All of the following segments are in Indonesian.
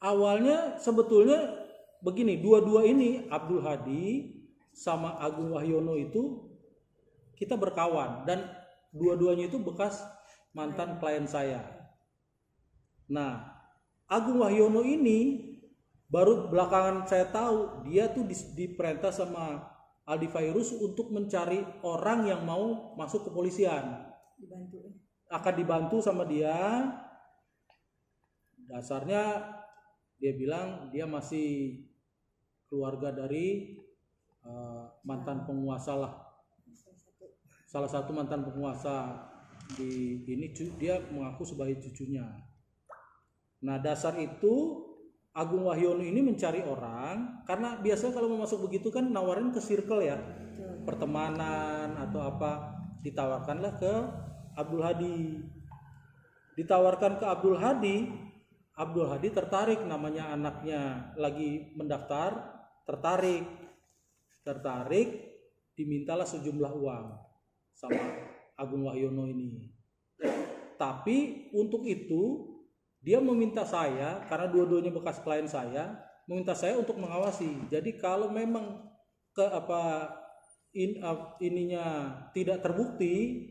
awalnya sebetulnya begini, dua-dua ini Abdul Hadi sama Agung Wahyono itu kita berkawan dan dua-duanya itu bekas mantan klien saya. Nah, Agung Wahyono ini baru belakangan saya tahu dia tuh diperintah sama Aldi Fairuz untuk mencari orang yang mau masuk kepolisian. Akan dibantu sama dia. Dasarnya dia bilang dia masih keluarga dari mantan penguasa lah. Salah satu mantan penguasa di ini dia mengaku sebagai cucunya. Nah, dasar itu Agung Wahyono ini mencari orang karena biasanya kalau mau masuk begitu kan nawarin ke circle ya, pertemanan atau apa, ditawarkanlah ke Abdul Hadi. Ditawarkan ke Abdul Hadi tertarik, namanya anaknya lagi mendaftar, tertarik, dimintalah sejumlah uang sama Agung Wahyono ini. Tapi untuk itu dia meminta saya, karena dua-duanya bekas klien saya, meminta saya untuk mengawasi. Jadi kalau memang ininya tidak terbukti,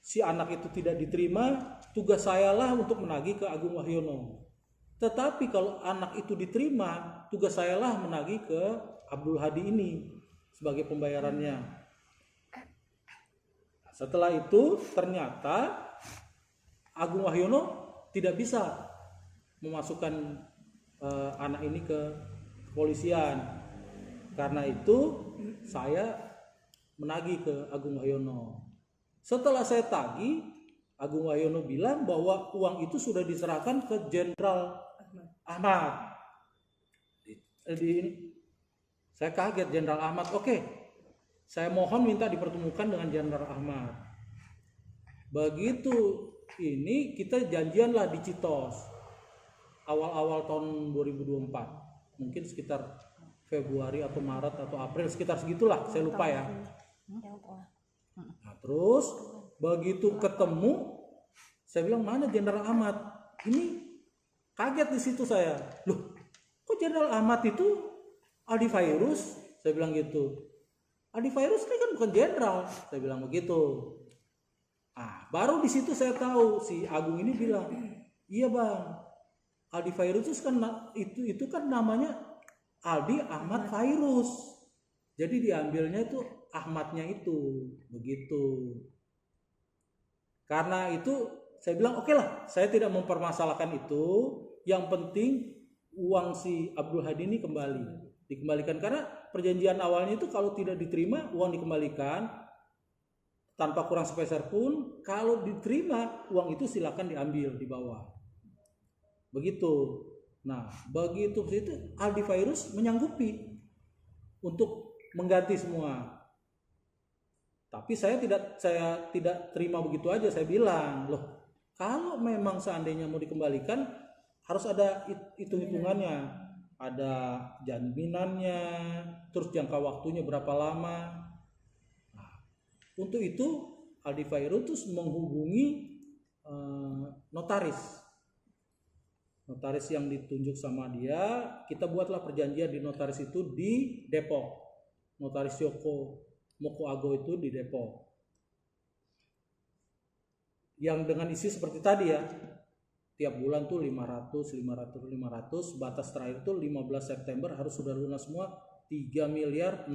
si anak itu tidak diterima, tugas saya lah untuk menagih ke Agung Wahyono. Tetapi kalau anak itu diterima, tugas saya lah menagih ke Abdul Hadi ini sebagai pembayarannya. Setelah itu ternyata Agung Wahyono tidak bisa memasukkan anak ini ke kepolisian. Karena itu saya menagih ke Agung Wahyono. Setelah saya tagih, Agung Wahyono bilang bahwa uang itu sudah diserahkan ke Jenderal Ahmad. Saya kaget, Jenderal Ahmad. Oke, saya mohon minta dipertemukan dengan Jenderal Ahmad. Begitu ini kita janjian lah di Citos awal-awal tahun 2024, mungkin sekitar Februari atau Maret atau April, sekitar segitulah, saya lupa ya. Nah, terus begitu ketemu, saya bilang mana Jenderal Ahmad? Ini kaget di situ saya. Loh, kok Jenderal Ahmad itu Aldi Fairuz? Saya bilang gitu. Aldi Fairuz ini kan bukan jenderal, saya bilang begitu. Baru di situ saya tahu si Agung ini bilang, iya bang, Aldi Fairuz itu kan namanya Aldi Ahmad Fairuz. Jadi diambilnya itu Ahmadnya itu, begitu. Karena itu saya bilang oke lah, saya tidak mempermasalahkan itu. Yang penting uang si Abdul Hadi ini dikembalikan karena perjanjian awalnya itu kalau tidak diterima uang dikembalikan tanpa kurang sepeser pun, kalau diterima uang itu silakan diambil di bawah. Begitu. Nah, begitu itu Aldi Fairuz menyanggupi untuk mengganti semua. Tapi saya tidak terima begitu aja. Saya bilang, loh, kalau memang seandainya mau dikembalikan harus ada hitung-hitungannya, ada jaminannya, terus jangka waktunya berapa lama. Untuk itu Aldi Fairuz menghubungi notaris yang ditunjuk sama dia. Kita buatlah perjanjian di notaris itu di Depok. Notaris Moko Ago itu di Depok. Yang dengan isi seperti tadi ya. Tiap bulan tuh 500, batas terakhir tuh 15 September harus sudah lunas semua 3.650.000.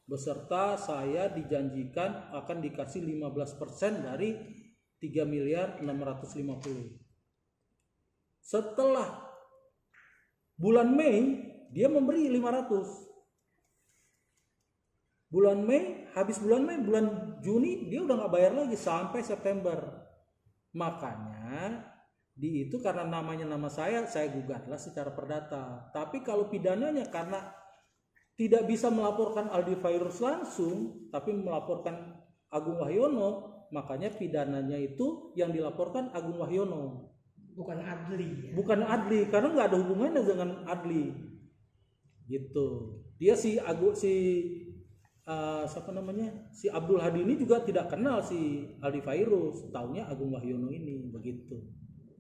Beserta saya dijanjikan akan dikasih 15% dari 3.650.000. Setelah bulan Mei dia memberi 500. Bulan Mei, habis bulan Mei, bulan Juni dia udah nggak bayar lagi sampai September. Makanya itu karena namanya nama saya gugatlah secara perdata. Tapi kalau pidananya karena tidak bisa melaporkan Aldi Fairuz langsung, tapi melaporkan Agung Wahyono, makanya pidananya itu yang dilaporkan Agung Wahyono. Bukan Adli. Ya? Bukan Adli, karena nggak ada hubungannya dengan Adli. Gitu. Dia si Abdul Hadi ini juga tidak kenal si Aldi Fairuz, taunya Agung Wahyono ini, begitu.